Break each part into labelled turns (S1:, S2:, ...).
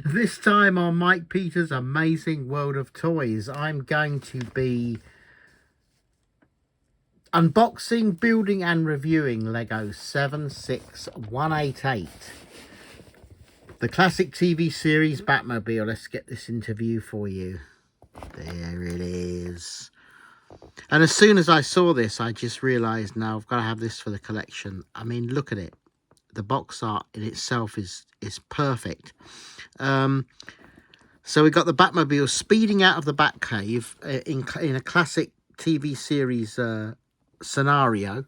S1: This time on Mike Peters' Amazing World of Toys, I'm going to be unboxing, building and reviewing Lego 76188. The classic TV series Batmobile. Let's get this into view for you. There it is. And as soon as I saw this, I just realised now I've got to have this for the collection. I mean, look at it. The box art in itself is perfect. So we got the Batmobile speeding out of the Batcave in a classic TV series scenario,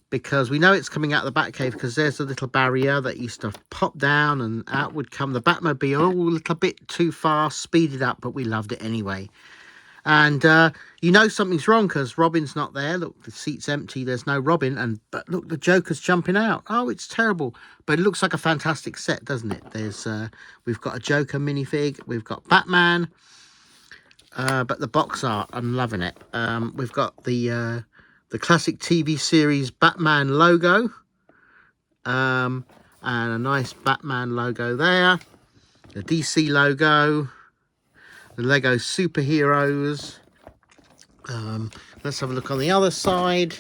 S1: because we know it's coming out of the Batcave because there's a little barrier that used to pop down and out would come the Batmobile, a little bit too fast, speeded up, but we loved it anyway. And you know something's wrong because Robin's not there. Look, the seat's empty. There's no Robin. But look, the Joker's jumping out. Oh, it's terrible. But it looks like a fantastic set, doesn't it? There's we've got a Joker minifig. We've got Batman. But the box art, I'm loving it. We've got the classic TV series Batman logo. And a nice Batman logo there. The DC logo. The Lego superheroes. Let's have a look on the other side.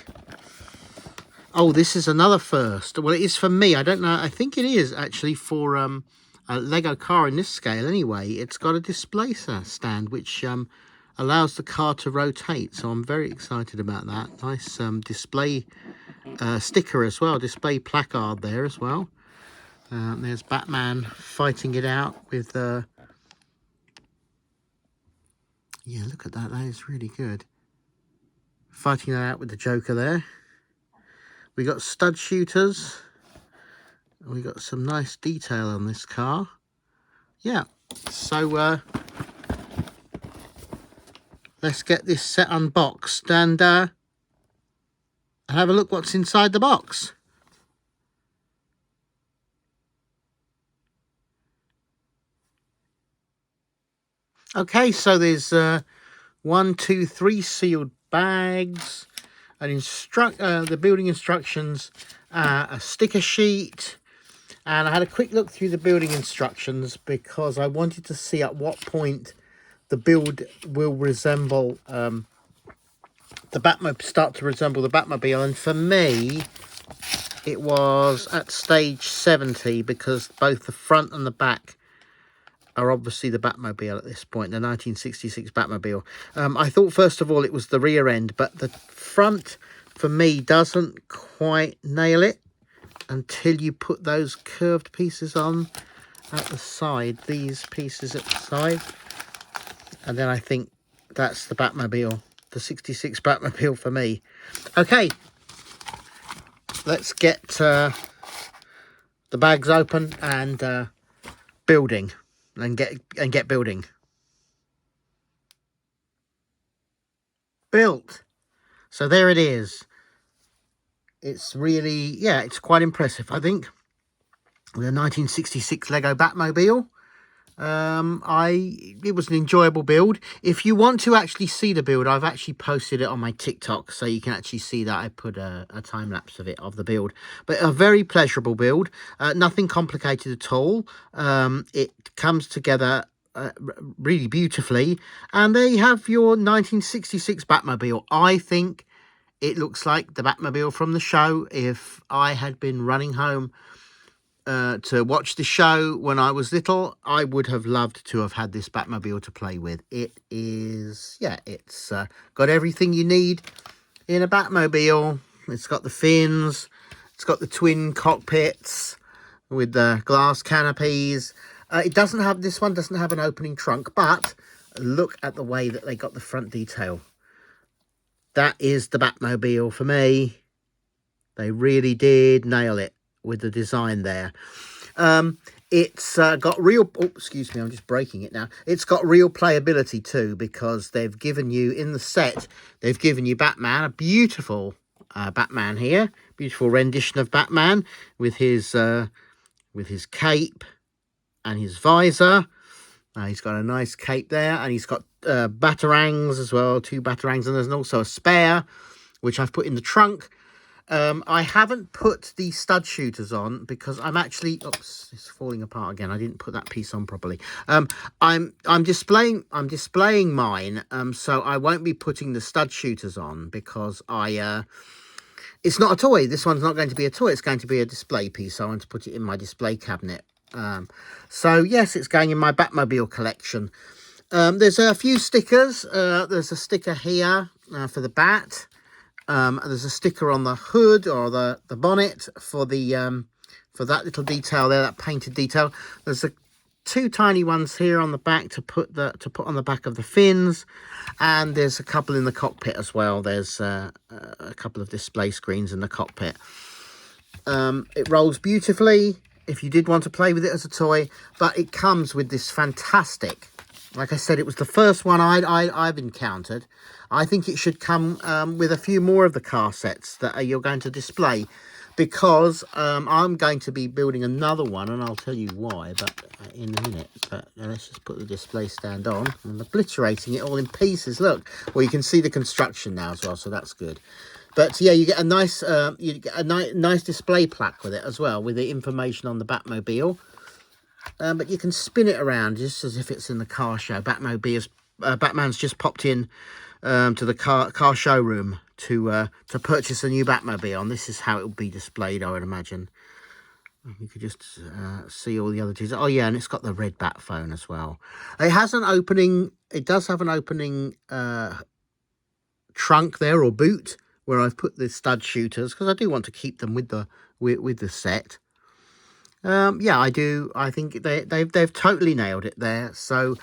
S1: Oh, this is another first. Well, it is for me. I don't know. I think it is actually for a Lego car in this scale anyway. It's got a display stand which allows the car to rotate. So I'm very excited about that. Nice display sticker as well. Display placard there as well. There's Batman fighting it out with... yeah, look at that. That is really good. Fighting that out with the Joker there. We got stud shooters. We got some nice detail on this car. Yeah. So let's get this set unboxed and have a look what's inside the box. Okay, so there's 1, 2, 3 sealed bags, the building instructions, a sticker sheet, and I had a quick look through the building instructions because I wanted to see at what point the build will resemble the start to resemble the Batmobile, and for me it was at stage 70 because both the front and the back are obviously the Batmobile at this point, the 1966 Batmobile. I thought, first of all, it was the rear end, but the front, for me, doesn't quite nail it until you put those curved pieces on at the side, these pieces at the side. And then I think that's the Batmobile, the 66 Batmobile for me. Okay, let's get the bags open and building. And get building. Built. So there it is. It's really, yeah, it's quite impressive, I think. With a 1966 Lego Batmobile. It was an enjoyable build. If you want to actually see the build, I've actually posted it on my TikTok, so you can actually see that I put a time lapse of the build. But a very pleasurable build, nothing complicated at all. It comes together really beautifully, and there you have your 1966 Batmobile. I think it looks like the Batmobile from the show. If I had been running home to watch the show when I was little, I would have loved to have had this Batmobile to play with. It is, yeah, it's got everything you need in a Batmobile. It's got the fins, it's got the twin cockpits with the glass canopies. This one doesn't have an opening trunk, but look at the way that they got the front detail. That is the Batmobile for me. They really did nail it with the design there. It's got real... Oh, excuse me, I'm just breaking it now. It's got real playability too, because they've given you, in the set, they've given you Batman, a beautiful Batman here. Beautiful rendition of Batman with his cape and his visor. He's got a nice cape there, and he's got batarangs as well, 2 batarangs, and there's also a spare, which I've put in the trunk. I haven't put the stud shooters on because I'm actually, oops, it's falling apart again. I didn't put that piece on properly. I'm displaying mine. So I won't be putting the stud shooters on because it's not a toy. This one's not going to be a toy. It's going to be a display piece. So I want to put it in my display cabinet. So yes, it's going in my Batmobile collection. There's a few stickers. There's a sticker here for the bat. There's a sticker on the hood or the bonnet for the for that little detail there, that painted detail. There's two tiny ones here on the back to put on the back of the fins, and there's a couple in the cockpit as well. There's a couple of display screens in the cockpit. It rolls beautifully if you did want to play with it as a toy, but it comes with this fantastic, like I said, it was the first one I've encountered. I think it should come with a few more of the car sets that you're going to display, because I'm going to be building another one, and I'll tell you why but in a minute. But let's just put the display stand on. I'm obliterating it all in pieces. Look, well, you can see the construction now as well, so that's good. But yeah, you get a nice nice display plaque with it as well, with the information on the Batmobile. But you can spin it around just as if it's in the car show. Batman's just popped in to the car showroom to purchase a new Batmobile, and this is how it will be displayed, I would imagine. You could just see all the other details. Oh yeah, and it's got the red bat phone as well. It has an opening. It does have an opening trunk there, or boot, where I've put the stud shooters because I do want to keep them with the set. Yeah, I do. I think they've totally nailed it there. So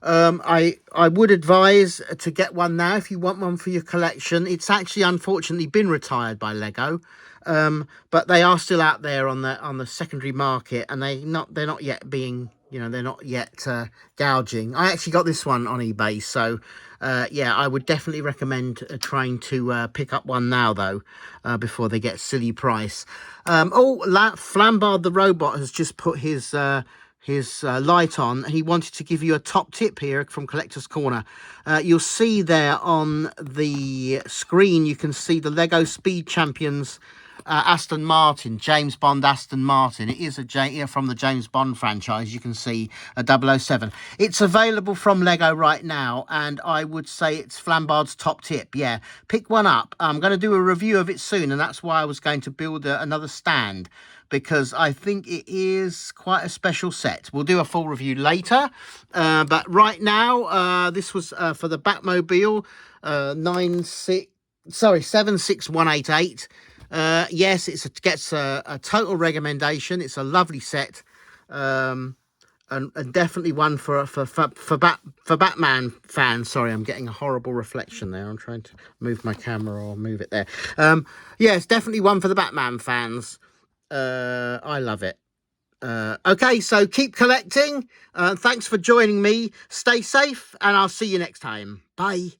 S1: I would advise to get one now if you want one for your collection. It's actually unfortunately been retired by Lego, but they are still out there on the secondary market, and they're not yet being, they're not yet gouging. I actually got this one on eBay, so yeah, I would definitely recommend trying to pick up one now, though, before they get silly price. Flambard the robot has just put his light on. He wanted to give you a top tip here from Collector's Corner. You'll see there on the screen, you can see the Lego Speed Champions Aston Martin, James Bond Aston Martin. It is from the James Bond franchise. You can see a 007. It's available from Lego right now, and I would say it's Flambard's top tip. Yeah, pick one up. I'm going to do a review of it soon, and that's why I was going to build another stand, because I think it is quite a special set. We'll do a full review later, but right now, this was for the Batmobile 76188. Yes, it gets a total recommendation. It's a lovely set, and definitely one for Batman fans. Sorry, I'm getting a horrible reflection there. I'm trying to move my camera or move it there. Yeah, it's definitely one for the Batman fans. I love it. Okay, so keep collecting. Thanks for joining me. Stay safe, and I'll see you next time. Bye.